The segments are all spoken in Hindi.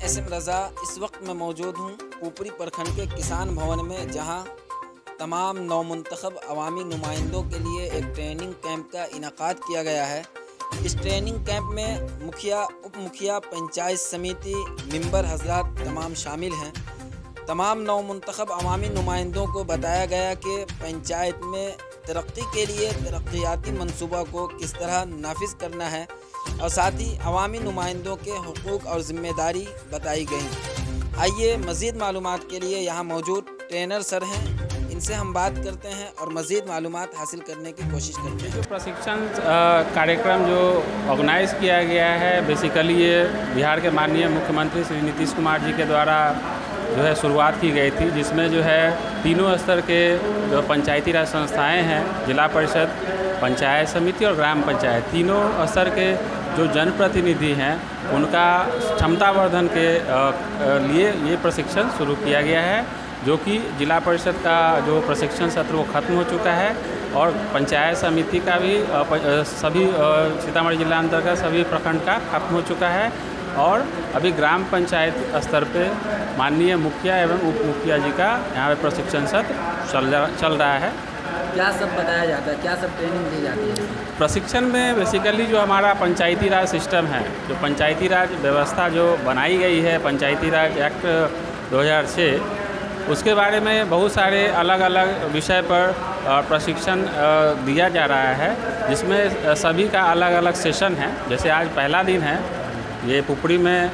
एस एम रज़ा इस वक्त मैं मौजूद हूँ ऊपरी प्रखंड के किसान भवन में, जहाँ तमाम नौमुंतखब अवामी नुमाइंदों के लिए एक ट्रेनिंग कैंप का इनकाद किया गया है। इस ट्रेनिंग कैंप में मुखिया, उप मुखिया, पंचायत समिति, मेंबर हजरात तमाम शामिल हैं। तमाम नौमुंतखब अवामी नुमाइंदों को बताया गया कि पंचायत में तरक्की के लिए तरक्याती मंसूबा को किस तरह नाफिज करना है और साथ ही अवामी नुमाइंदों के हुकूक और ज़िम्मेदारी बताई गई। आइए मज़ीद मालूमात के लिए यहाँ मौजूद ट्रेनर सर हैं, इनसे हम बात करते हैं और मज़ीद मालूमात हासिल करने की कोशिश करते हैं। जो प्रशिक्षण कार्यक्रम जो ऑर्गेनाइज़ किया गया है, बेसिकली ये बिहार के माननीय मुख्यमंत्री श्री नीतीश कुमार जी के द्वारा जो है शुरुआत की गई थी, जिसमें जो है तीनों स्तर के जो पंचायती राज संस्थाएं हैं, जिला परिषद, पंचायत समिति और ग्राम पंचायत, तीनों स्तर के जो जनप्रतिनिधि हैं उनका क्षमतावर्धन के लिए ये प्रशिक्षण शुरू किया गया है, जो कि जिला परिषद का जो प्रशिक्षण सत्र वो ख़त्म हो चुका है और पंचायत समिति का भी सभी सीतामढ़ी जिला अंतर्गत सभी प्रखंड का ख़त्म हो चुका है और अभी ग्राम पंचायत स्तर पे माननीय मुखिया एवं उप मुखिया जी का यहाँ पे प्रशिक्षण सत्र चल रहा है। क्या सब बताया जाता है, क्या सब ट्रेनिंग दी जाती है? प्रशिक्षण में बेसिकली जो हमारा पंचायती राज सिस्टम है, जो पंचायती राज व्यवस्था जो बनाई गई है, पंचायती राज एक्ट 2006, उसके बारे में बहुत सारे अलग अलग विषय पर प्रशिक्षण दिया जा रहा है, जिसमें सभी का अलग अलग सेशन है। जैसे आज पहला दिन है, ये पुपड़ी में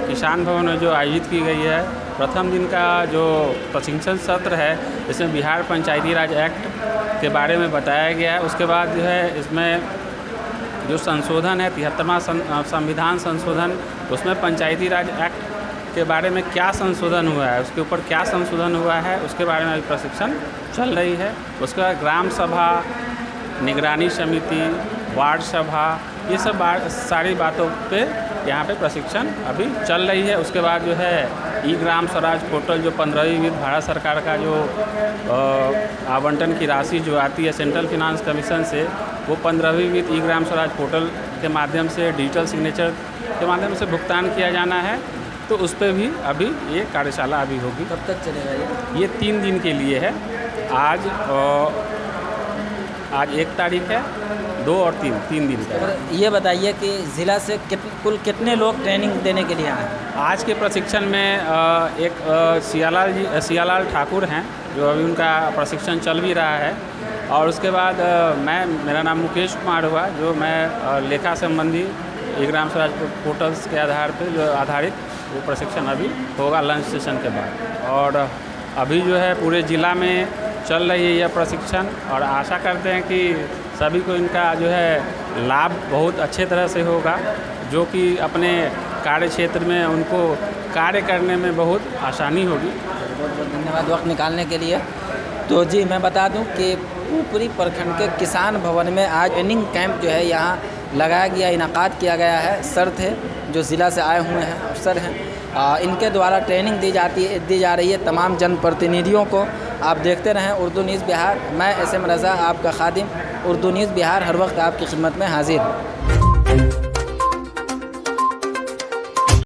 किसान भवन में जो आयोजित की गई है, प्रथम दिन का जो प्रशिक्षण सत्र है, इसमें बिहार पंचायती राज एक्ट के बारे में बताया गया है। उसके बाद जो है इसमें जो संशोधन है 73वां संविधान संशोधन, उसमें पंचायती राज एक्ट के बारे में क्या संशोधन हुआ है, उसके ऊपर क्या संशोधन हुआ है, उसके बारे में अभी प्रशिक्षण चल रही है। उसके बाद ग्राम सभा, निगरानी समिति, वार्ड सभा, ये सब सारी बातों पे यहाँ पे प्रशिक्षण अभी चल रही है। उसके बाद जो है ई ग्राम स्वराज पोर्टल, जो 15वीं वित्त भारत सरकार का जो आवंटन की राशि जो आती है सेंट्रल फिनांस कमीशन से, वो 15वीं वित्त ई ग्राम स्वराज पोर्टल के माध्यम से डिजिटल सिग्नेचर के माध्यम से भुगतान किया जाना है, तो उस पर भी अभी ये कार्यशाला अभी होगी। कब तक चलेगा ये 3 दिन के लिए है। आज 1 तारीख है, 2 और 3 दिन का है। ये बताइए कि ज़िला से कुल कितने लोग ट्रेनिंग देने के लिए आए हैं? आज के प्रशिक्षण में एक सियालाल ठाकुर हैं, जो अभी उनका प्रशिक्षण चल भी रहा है, और उसके बाद मेरा नाम मुकेश कुमार हुआ, जो मैं लेखा संबंधी ई ग्राम स्वराज पोर्टल्स के आधार पर जो आधारित वो प्रशिक्षण अभी होगा लंच सेशन के बाद। और अभी जो है पूरे ज़िला में चल रही है यह प्रशिक्षण, और आशा करते हैं कि सभी को इनका जो है लाभ बहुत अच्छे तरह से होगा, जो कि अपने कार्य क्षेत्र में उनको कार्य करने में बहुत आसानी होगी। बहुत बहुत धन्यवाद वक्त निकालने के लिए। तो जी मैं बता दूं कि ऊपरी प्रखंड के किसान भवन में आज ट्रेनिंग कैंप जो है यहाँ लगाया गया, इनकाद किया गया है। सर थे जो ज़िला से आए हुए हैं, अफसर हैं, इनके द्वारा ट्रेनिंग दी जा रही है तमाम जनप्रतिनिधियों को। आप देखते रहें उर्दू न्यूज़ बिहार। मैं एस एम रज़ा, आपका खादिम, उर्दू न्यूज़ बिहार, हर वक्त आपकी खिदमत में हाजिर हूँ।